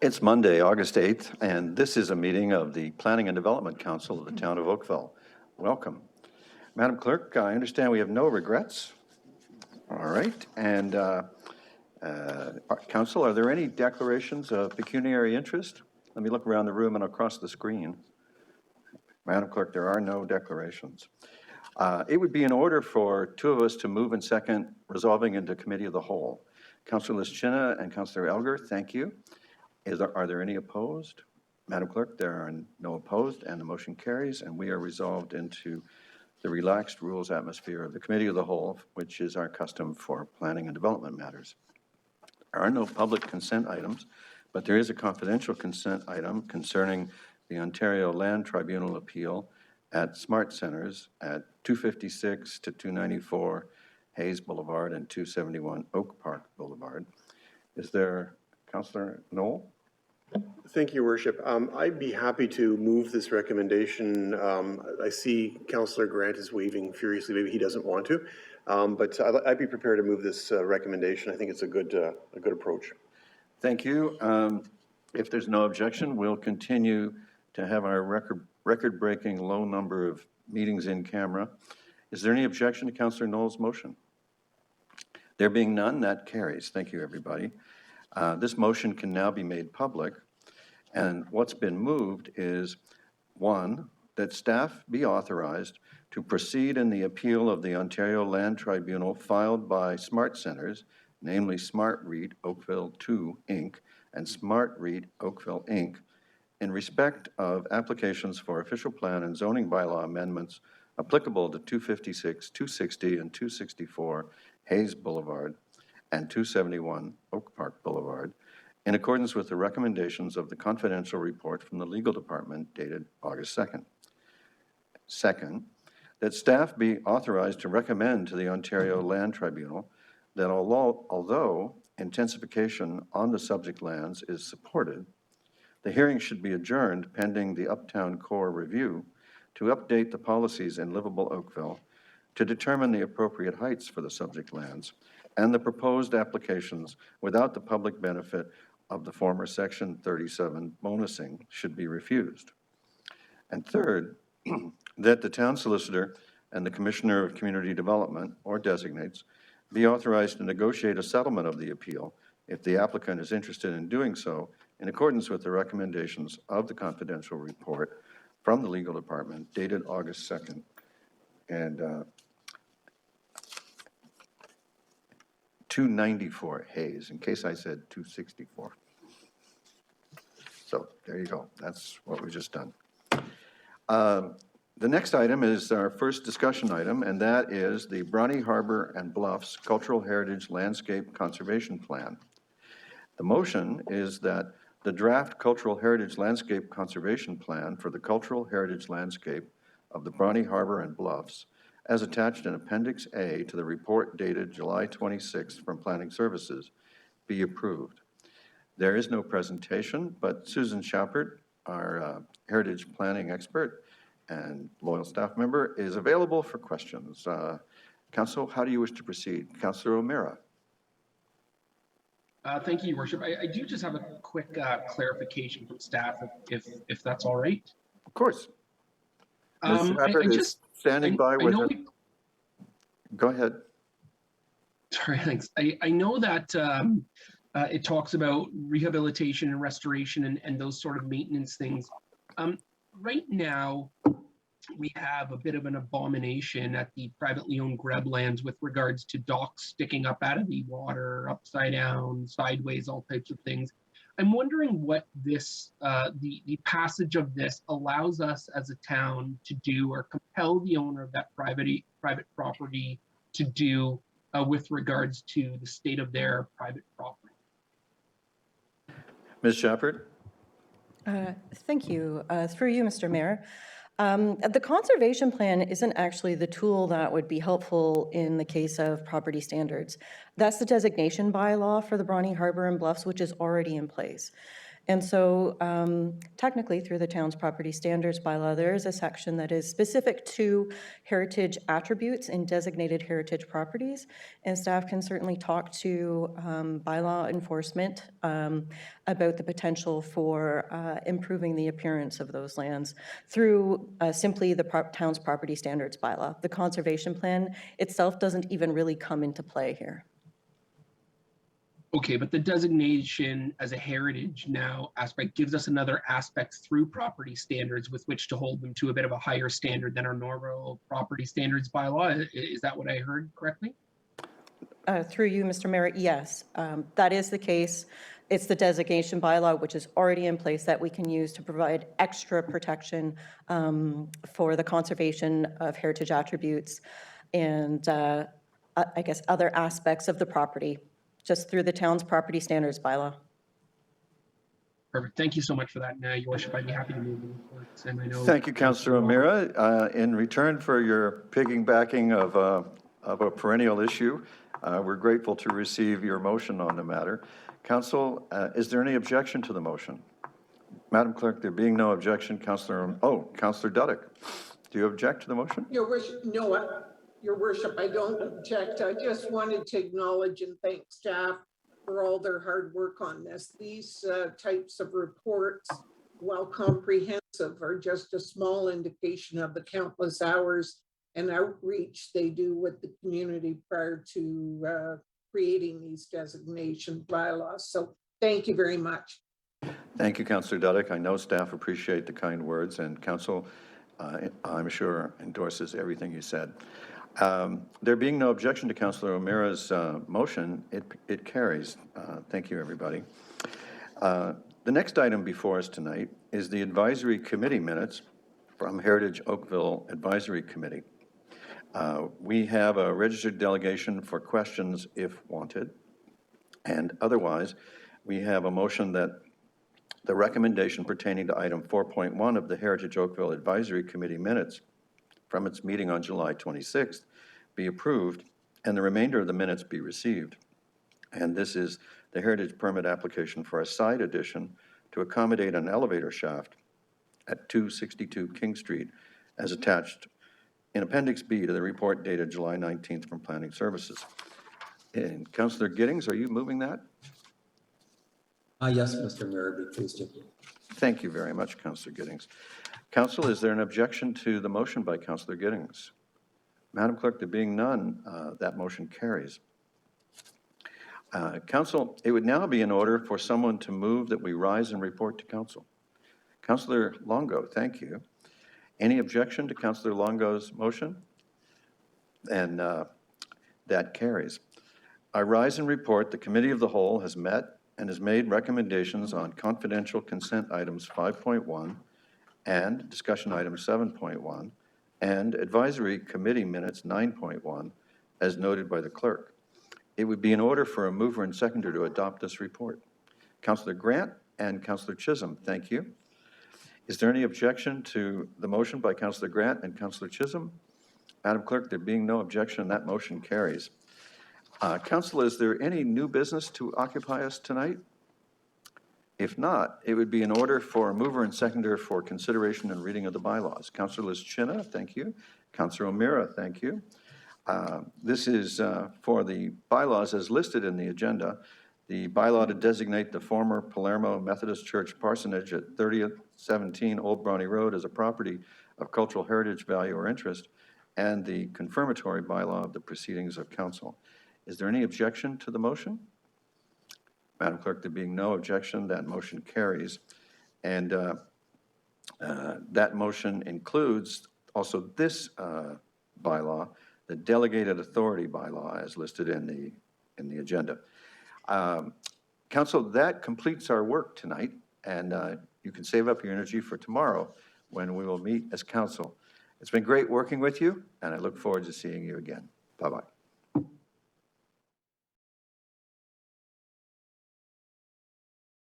It's Monday, August 8th, and this is a meeting of the Planning and Development Council of the Town of Oakville. Welcome. Madam Clerk, I understand we have no regrets. All right, and Council, are there any declarations of pecuniary interest? Let me look around the room and across the screen. Madam Clerk, there are no declarations. It would be in order for two of us to move and second resolving into Committee of the Whole. Councilor Lischina and Councilor Elger, thank you. Are there any opposed? Madam Clerk, there are no opposed, and the motion carries, and we are resolved into the relaxed rules atmosphere of the Committee of the Whole, which is our custom for planning and development matters. There are no public consent items, but there is a confidential consent item concerning the Ontario Land Tribunal appeal at Smart Centers at 256 to 294 Hayes Boulevard and 271 Oak Park Boulevard. Is there, Councillor Knoll? Thank you, Your Worship. I'd be happy to move this recommendation. I see Councillor Grant is waving furiously. Maybe he doesn't want to, but I'd be prepared to move this recommendation. I think it's a good approach. Thank you. If there's no objection, we'll continue to have our record-breaking low number of meetings in camera. Is there any objection to Councillor Knoll's motion? There being none, that carries. Thank you, everybody. This motion can now be made public, and what's been moved is, one, that staff be authorized to proceed in the appeal of the Ontario Land Tribunal filed by Smart Centers, namely Smart REIT Oakville 2 Inc. and Smart REIT Oakville Inc., in respect of applications for official plan and zoning bylaw amendments applicable to 256, 260, and 264 Hayes Boulevard and 271 Oak Park Boulevard, in accordance with the recommendations of the confidential report from the legal department dated August 2nd. Second, that staff be authorized to recommend to the Ontario Land Tribunal that although intensification on the subject lands is supported, the hearing should be adjourned pending the Uptown Core review to update the policies in livable Oakville to determine the appropriate heights for the subject lands and the proposed applications without the public benefit of the former Section 37 bonusing should be refused. And third, that the town solicitor and the Commissioner of Community Development, or designates, be authorized to negotiate a settlement of the appeal if the applicant is interested in doing so in accordance with the recommendations of the confidential report from the legal department dated August 2nd. And 294 Hayes, in case I said 264. So there you go. That's what we've just done. The next item is our first discussion item, and that is the Brownie Harbor and Bluffs Cultural Heritage Landscape Conservation Plan. The motion is that the draft Cultural Heritage Landscape Conservation Plan for the Cultural Heritage Landscape of the Brownie Harbor and Bluffs, as attached in Appendix A to the report dated July 26th from Planning Services, be approved. There is no presentation, but Susan Schappert, our heritage planning expert and loyal staff member, is available for questions. Council, how do you wish to proceed? Councillor O'Meara. Thank you, Your Worship. I do just have a quick clarification from staff, if that's all right. Of course. Ms. Schappert is standing by with her. Go ahead. Sorry, thanks. I know that it talks about rehabilitation and restoration and those sort of maintenance things. Right now, we have a bit of an abomination at the privately owned grab lands with regards to docks sticking up out of the water, upside down, sideways, all types of things. I'm wondering what this, the passage of this allows us as a town to do, or compel the owner of that private property to do with regards to the state of their private property. Ms. Schappert. Thank you. Through you, Mr. Mayor. The conservation plan isn't actually the tool that would be helpful in the case of property standards. That's the designation bylaw for the Brownie Harbor and Bluffs, which is already in place. And so technically, through the town's property standards bylaw, there is a section that is specific to heritage attributes in designated heritage properties. And staff can certainly talk to bylaw enforcement about the potential for improving the appearance of those lands through simply the town's property standards bylaw. The conservation plan itself doesn't even really come into play here. Okay, but the designation as a heritage now aspect gives us another aspect through property standards with which to hold them to a bit of a higher standard than our normal property standards bylaw. Is that what I heard correctly? Through you, Mr. Mayor, yes, that is the case. It's the designation bylaw, which is already in place, that we can use to provide extra protection for the conservation of heritage attributes and I guess other aspects of the property, just through the town's property standards bylaw. Perfect. Thank you so much for that, Your Worship. I'd be happy to move the reports. And I know. Thank you, Councillor O'Meara. In return for your piggybacking of a perennial issue, we're grateful to receive your motion on the matter. Council, is there any objection to the motion? Madam Clerk, there being no objection, Councillor Duddick, do you object to the motion? Your Worship, no, Your Worship, I don't object. I just wanted to acknowledge and thank staff for all their hard work on this. These types of reports, while comprehensive, are just a small indication of the countless hours and outreach they do with the community prior to creating these designation bylaws. So thank you very much. Thank you, Councillor Duddick. I know staff appreciate the kind words, and Council, I'm sure, endorses everything you said. There being no objection to Councillor O'Meara's motion, it carries. Thank you, everybody. The next item before us tonight is the advisory committee minutes from Heritage Oakville Advisory Committee. We have a registered delegation for questions if wanted, and otherwise, we have a motion that the recommendation pertaining to item 4.1 of the Heritage Oakville Advisory Committee minutes from its meeting on July 26th be approved and the remainder of the minutes be received. And this is the heritage permit application for a side addition to accommodate an elevator shaft at 262 King Street as attached in Appendix B to the report dated July 19th from Planning Services. And Councillor Giddings, are you moving that? Yes, Mr. Mayor, be pleased to. Thank you very much, Councillor Giddings. Council, is there an objection to the motion by Councillor Giddings? Madam Clerk, there being none, that motion carries. Council, it would now be in order for someone to move that we rise and report to Council. Councillor Longo, thank you. Any objection to Councillor Longo's motion? And that carries. I rise and report the Committee of the Whole has met and has made recommendations on confidential consent items 5.1 and discussion item 7.1 and advisory committee minutes 9.1 as noted by the clerk. It would be in order for a mover and seconder to adopt this report. Councillor Grant and Councillor Chisholm, thank you. Is there any objection to the motion by Councillor Grant and Councillor Chisholm? Madam Clerk, there being no objection, that motion carries. Council, is there any new business to occupy us tonight? If not, it would be in order for a mover and seconder for consideration and reading of the bylaws. Councillor Lischina, thank you. Councillor O'Meara, thank you. This is for the bylaws as listed in the agenda. The bylaw to designate the former Palermo Methodist Church parsonage at 3017 Old Brownie Road as a property of cultural heritage value or interest, and the confirmatory bylaw of the proceedings of council. Is there any objection to the motion? Madam Clerk, there being no objection, that motion carries. And that motion includes also this bylaw, the delegated authority bylaw as listed in the agenda. Council, that completes our work tonight, and you can save up your energy for tomorrow when we will meet as council. It's been great working with you, and I look forward to seeing you again. Bye-bye.